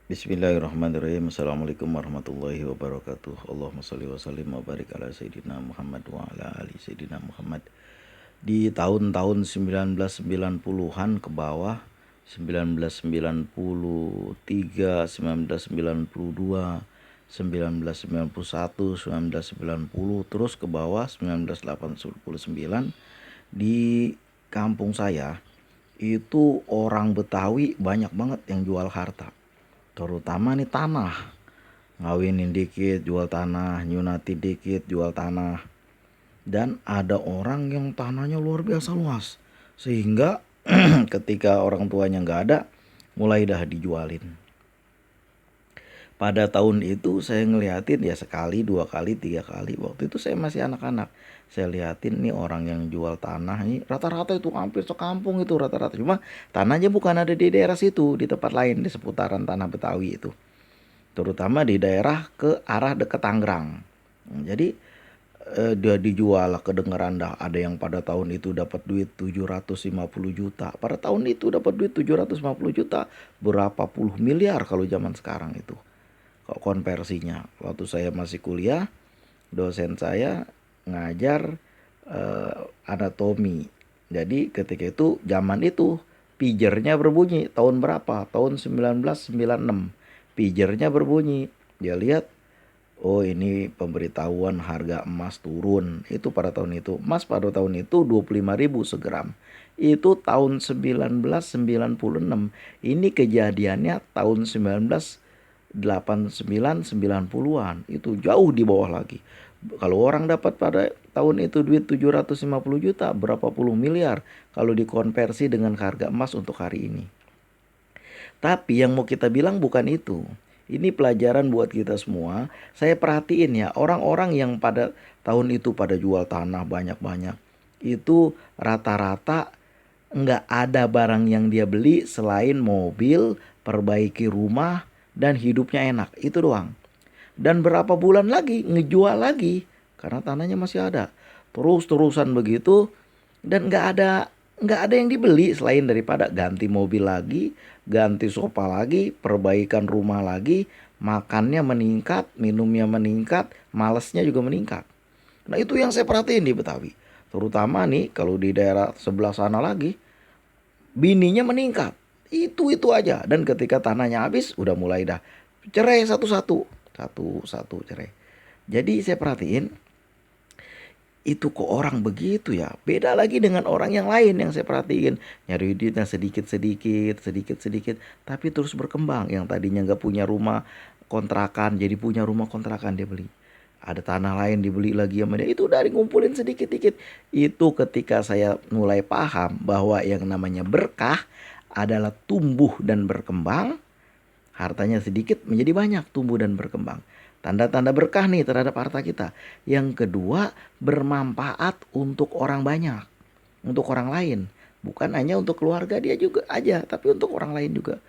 Bismillahirrahmanirrahim. Assalamualaikum warahmatullahi wabarakatuh. Allahumma sholli wa sallim wa barik ala Sayyidina Muhammad wa ala ali Sayyidina Muhammad. Di tahun-tahun 1990-an ke bawah, 1993, 1992, 1991, 1990, terus ke bawah 1989, di kampung saya itu orang Betawi banyak banget yang jual harta, terutama nih tanah. Ngawinin dikit jual tanah, nyunati dikit jual tanah. Dan ada orang yang tanahnya luar biasa luas, sehingga ketika orang tuanya nggak ada, mulai dah dijualin. Pada tahun itu saya ngeliatin ya sekali, dua kali, tiga kali. Waktu itu saya masih anak-anak. Saya liatin nih orang yang jual tanah ini rata-rata itu hampir sekampung itu rata-rata. Cuma tanahnya bukan ada di daerah situ, di tempat lain di seputaran tanah Betawi itu. Terutama di daerah ke arah dekat Tangerang. Jadi dia dijual, kedengeran dah ada yang pada tahun itu dapat duit 750 juta. Pada tahun itu dapat duit 750 juta, berapa puluh miliar kalau zaman sekarang itu. Kok konversinya. Waktu saya masih kuliah, dosen saya ngajar anatomi. Jadi ketika itu zaman itu pijernya berbunyi tahun berapa? Tahun 1996. Pijernya berbunyi. Dia lihat, oh ini pemberitahuan harga emas turun. Itu pada tahun itu. Emas pada tahun itu 25.000 segram. Itu tahun 1996. Ini kejadiannya tahun 1989 90-an. Itu jauh di bawah lagi. Kalau orang dapat pada tahun itu duit 750 juta, berapa puluh miliar kalau dikonversi dengan harga emas untuk hari ini. Tapi yang mau kita bilang bukan itu. Ini pelajaran buat kita semua. Saya perhatiin ya, orang-orang yang pada tahun itu pada jual tanah banyak-banyak, itu rata-rata nggak ada barang yang dia beli selain mobil, perbaiki rumah, dan hidupnya enak. Itu doang. Dan berapa bulan lagi ngejual lagi karena tanahnya masih ada. Terus-terusan begitu, dan nggak ada yang dibeli selain daripada ganti mobil lagi, ganti sofa lagi, perbaikan rumah lagi, makannya meningkat, minumnya meningkat, malesnya juga meningkat. Nah itu yang saya perhatiin di Betawi. Terutama nih kalau di daerah sebelah sana lagi, bininya meningkat. Itu aja. Dan ketika tanahnya habis, udah mulai dah cerai satu-satu. Satu-satu cerai. Jadi saya perhatiin, itu kok orang begitu ya. Beda lagi dengan orang yang lain yang saya perhatiin. Nyari duitnya sedikit-sedikit, sedikit-sedikit. Tapi terus berkembang. Yang tadinya nggak punya rumah kontrakan, jadi punya rumah kontrakan dia beli. Ada tanah lain dibeli lagi sama dia. Itu dari ngumpulin sedikit-sedikit. Itu ketika saya mulai paham bahwa yang namanya berkah adalah tumbuh dan berkembang. Hartanya sedikit menjadi banyak, tumbuh dan berkembang. Tanda-tanda berkah nih terhadap harta kita. Yang kedua, bermanfaat untuk orang banyak, untuk orang lain. Bukan hanya untuk keluarga dia juga aja, tapi untuk orang lain juga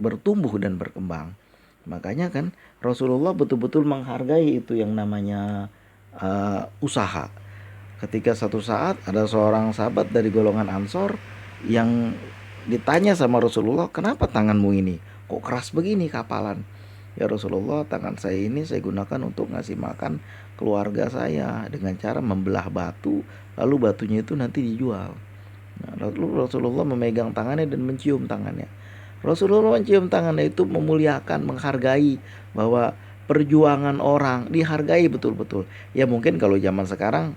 bertumbuh dan berkembang. Makanya kan Rasulullah betul-betul menghargai itu yang namanya usaha. Ketika satu saat ada seorang sahabat dari golongan Ansor yang ditanya sama Rasulullah, kenapa tanganmu ini kok keras begini kapalan? Ya Rasulullah, tangan saya ini saya gunakan untuk ngasih makan keluarga saya dengan cara membelah batu, lalu batunya itu nanti dijual. Nah, lalu Rasulullah memegang tangannya dan mencium tangannya. Rasulullah mencium tangannya itu memuliakan, menghargai bahwa perjuangan orang dihargai betul-betul. Ya mungkin kalau zaman sekarang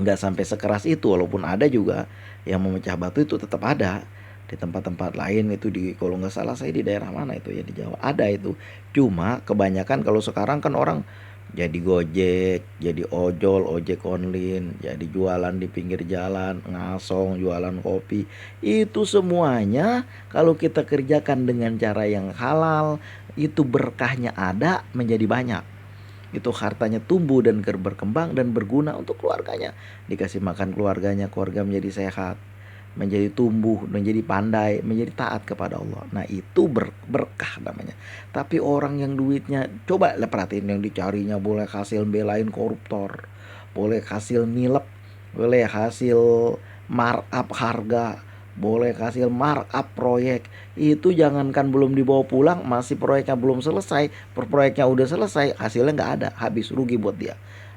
nggak sampai sekeras itu, walaupun ada juga yang memecah batu itu tetap ada di tempat-tempat lain. Itu di, kalau nggak salah saya di daerah mana itu ya, di Jawa ada itu. Cuma kebanyakan kalau sekarang kan orang jadi gojek, jadi ojol, ojek online, jadi jualan di pinggir jalan, ngasong, jualan kopi. Itu semuanya kalau kita kerjakan dengan cara yang halal, itu berkahnya ada, menjadi banyak. Itu hartanya tumbuh dan berkembang dan berguna untuk keluarganya. Dikasih makan keluarganya, keluarga menjadi sehat, menjadi tumbuh, menjadi pandai, menjadi taat kepada Allah. Nah itu berkah namanya. Tapi orang yang duitnya, coba perhatiin yang dicarinya boleh hasil belain koruptor, boleh hasil nilep, boleh hasil markup harga, boleh kasih markup proyek. Itu jangankan belum dibawa pulang, masih proyeknya belum selesai, proyeknya udah selesai, hasilnya nggak ada, habis, rugi buat dia.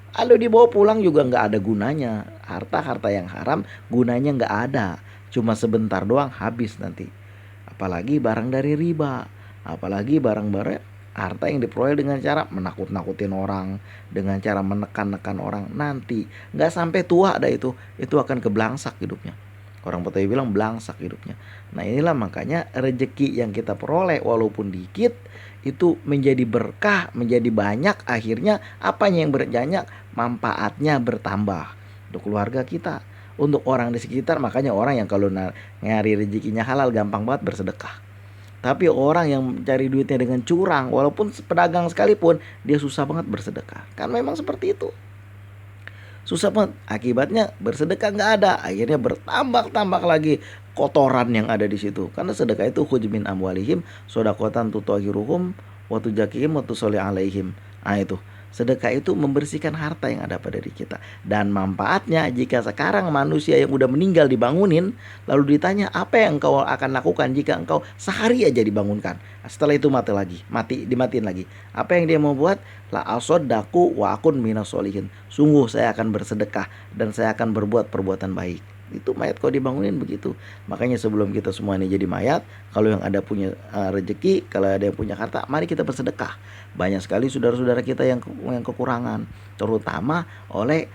Kalau dibawa pulang juga nggak ada gunanya. Harta-harta yang haram gunanya nggak ada. Cuma sebentar doang habis nanti. Apalagi barang dari riba. Apalagi barang-barang harta yang diperoleh dengan cara menakut-nakutin orang. Dengan cara menekan-nekan orang. Nanti nggak sampai tua ada itu akan keblangsak hidupnya. Orang Betawi bilang belangsak hidupnya. Nah inilah makanya rezeki yang kita peroleh walaupun dikit itu menjadi berkah, menjadi banyak, akhirnya apanya yang banyak, manfaatnya bertambah untuk keluarga kita, untuk orang di sekitar. Makanya orang yang kalau nyari rezekinya halal gampang banget bersedekah. Tapi orang yang cari duitnya dengan curang, walaupun pedagang sekalipun, dia susah banget bersedekah. Kan memang seperti itu. Susah banget. Akibatnya bersedekah nggak ada. Akhirnya bertambah-tambah lagi kotoran yang ada di situ. Karena sedekah itu khuj min amwalihim sodakotan tutahhiruhum wa tuzakkihim wa tusolli alaihim. Nah itu. Sedekah itu membersihkan harta yang ada pada diri kita. Dan manfaatnya jika sekarang manusia yang udah meninggal dibangunin, lalu ditanya apa yang engkau akan lakukan jika engkau sehari aja dibangunkan. Setelah itu dimatiin lagi. Apa yang dia mau buat? La asoddaku wa akun minas solihin. Sungguh saya akan bersedekah dan saya akan berbuat perbuatan baik. Itu mayat kau dibangunin begitu. Makanya sebelum kita semua ini jadi mayat, kalau yang ada punya rezeki, kalau ada yang punya harta, mari kita bersedekah. Banyak sekali saudara-saudara kita yang kekurangan, terutama oleh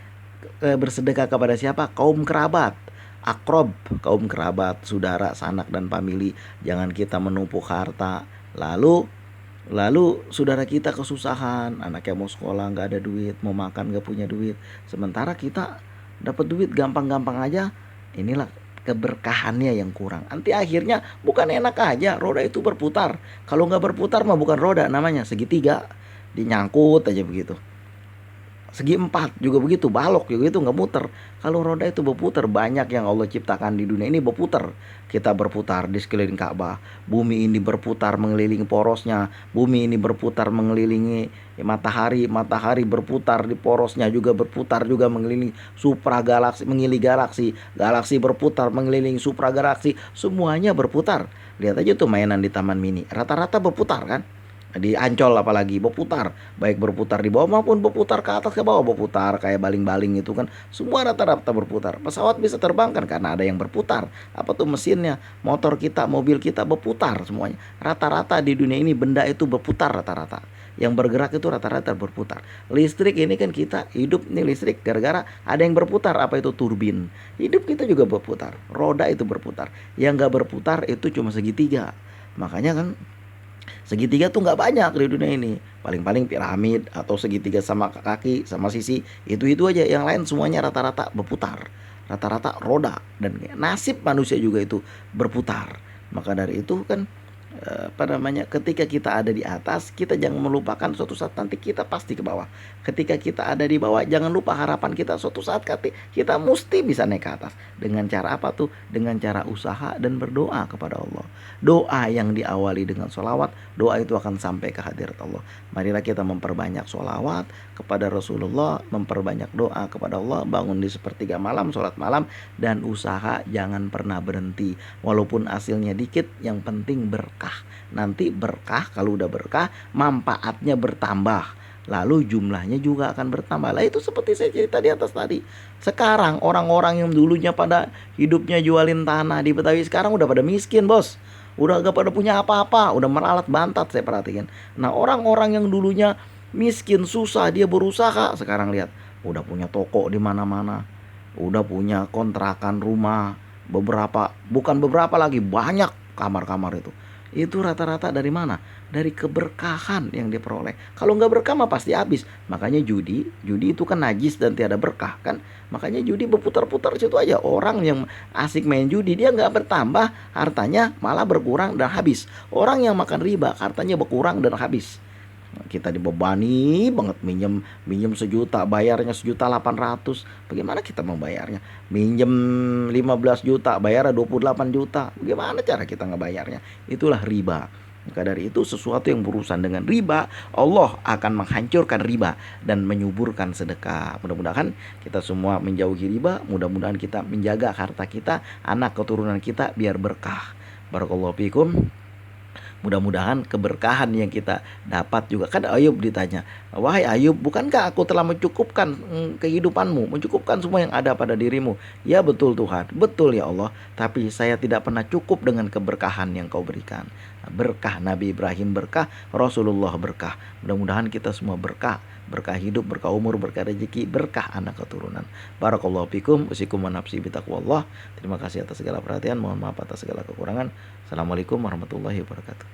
bersedekah kepada siapa? Kaum kerabat, akrob, kaum kerabat, saudara, sanak dan famili. Jangan kita menumpuk harta. Lalu saudara kita kesusahan, anaknya mau sekolah nggak ada duit, mau makan nggak punya duit. Sementara kita dapat duit gampang-gampang aja. Inilah keberkahannya yang kurang. Nanti akhirnya bukan enak aja, roda itu berputar. Kalau nggak berputar mah bukan roda, namanya segitiga, dinyangkut aja begitu. Segi empat juga begitu, balok juga itu nggak muter. Kalau roda itu berputar, banyak yang Allah ciptakan di dunia ini berputar. Kita berputar di sekeliling Ka'bah, bumi ini berputar mengelilingi porosnya, bumi ini berputar mengelilingi matahari, matahari berputar di porosnya juga berputar juga mengelilingi supragalaksi, galaksi berputar mengelilingi supragalaksi, semuanya berputar. Lihat aja tuh mainan di Taman Mini, rata-rata berputar kan? Di Ancol apalagi berputar, baik berputar di bawah maupun berputar ke atas ke bawah, berputar kayak baling-baling itu kan, semua rata-rata berputar. Pesawat bisa terbang kan karena ada yang berputar. Apa tuh mesinnya? Motor kita, mobil kita berputar semuanya. Rata-rata di dunia ini benda itu berputar rata-rata. Yang bergerak itu rata-rata berputar. Listrik ini kan kita hidup nih listrik gara-gara ada yang berputar. Apa itu? Turbin. Hidup kita juga berputar. Roda itu berputar. Yang nggak berputar itu cuma segitiga. Makanya kan segitiga tuh nggak banyak di dunia ini. Paling-paling piramid atau segitiga sama kaki sama sisi, itu aja. Yang lain semuanya rata-rata berputar, rata-rata roda. Dan nasib manusia juga itu berputar. Maka dari itu kan ketika kita ada di atas, kita jangan melupakan suatu saat nanti kita pasti ke bawah. Ketika kita ada di bawah, jangan lupa harapan kita suatu saat kita mesti bisa naik ke atas. Dengan cara apa tuh? Dengan cara usaha dan berdoa kepada Allah. Doa yang diawali dengan sholawat, doa itu akan sampai ke hadirat Allah. Marilah kita memperbanyak sholawat kepada Rasulullah, memperbanyak doa kepada Allah, bangun di sepertiga malam, sholat malam, dan usaha jangan pernah berhenti. Walaupun hasilnya dikit, yang penting berkah. Nanti berkah, kalau udah berkah, manfaatnya bertambah. Lalu jumlahnya juga akan bertambah. Lah itu seperti saya cerita di atas tadi. Sekarang orang-orang yang dulunya pada hidupnya jualin tanah di Betawi, sekarang udah pada miskin, bos. Udah gak pada punya apa-apa, udah meralat bantat saya perhatikan. Nah orang-orang yang dulunya miskin, susah, dia berusaha. Sekarang lihat, udah punya toko di mana-mana. Udah punya kontrakan rumah. Bukan beberapa lagi, banyak kamar-kamar itu. Itu rata-rata dari mana? Dari keberkahan yang diperoleh. Kalau nggak berkah mah pasti habis. Makanya judi itu kan najis dan tiada berkah kan. Makanya judi berputar-putar situ aja. Orang yang asik main judi dia nggak bertambah, hartanya malah berkurang dan habis. Orang yang makan riba hartanya berkurang dan habis. Kita dibebani banget, minjem 1 juta, bayarnya 1.800.000. Bagaimana kita membayarnya? Minjem 15 juta, bayarnya 28 juta. Bagaimana cara kita ngebayarnya? Itulah riba. Maka dari itu sesuatu yang berurusan dengan riba, Allah akan menghancurkan riba dan menyuburkan sedekah. Mudah-mudahan kita semua menjauhi riba, mudah-mudahan kita menjaga harta kita, anak keturunan kita biar berkah. Barakallahu fikum. Mudah-mudahan keberkahan yang kita dapat juga. Kan Ayub ditanya, wahai Ayub, bukankah aku telah mencukupkan kehidupanmu, mencukupkan semua yang ada pada dirimu? Ya betul Tuhan, betul ya Allah, tapi saya tidak pernah cukup dengan keberkahan yang kau berikan. Berkah Nabi Ibrahim berkah, Rasulullah berkah. Mudah-mudahan kita semua berkah, berkah hidup, berkah umur, berkah rezeki, berkah anak keturunan. Barakallahu fikum, usikum wa nafsi bitaqwallah. Terima kasih atas segala perhatian, mohon maaf atas segala kekurangan. Assalamualaikum warahmatullahi wabarakatuh.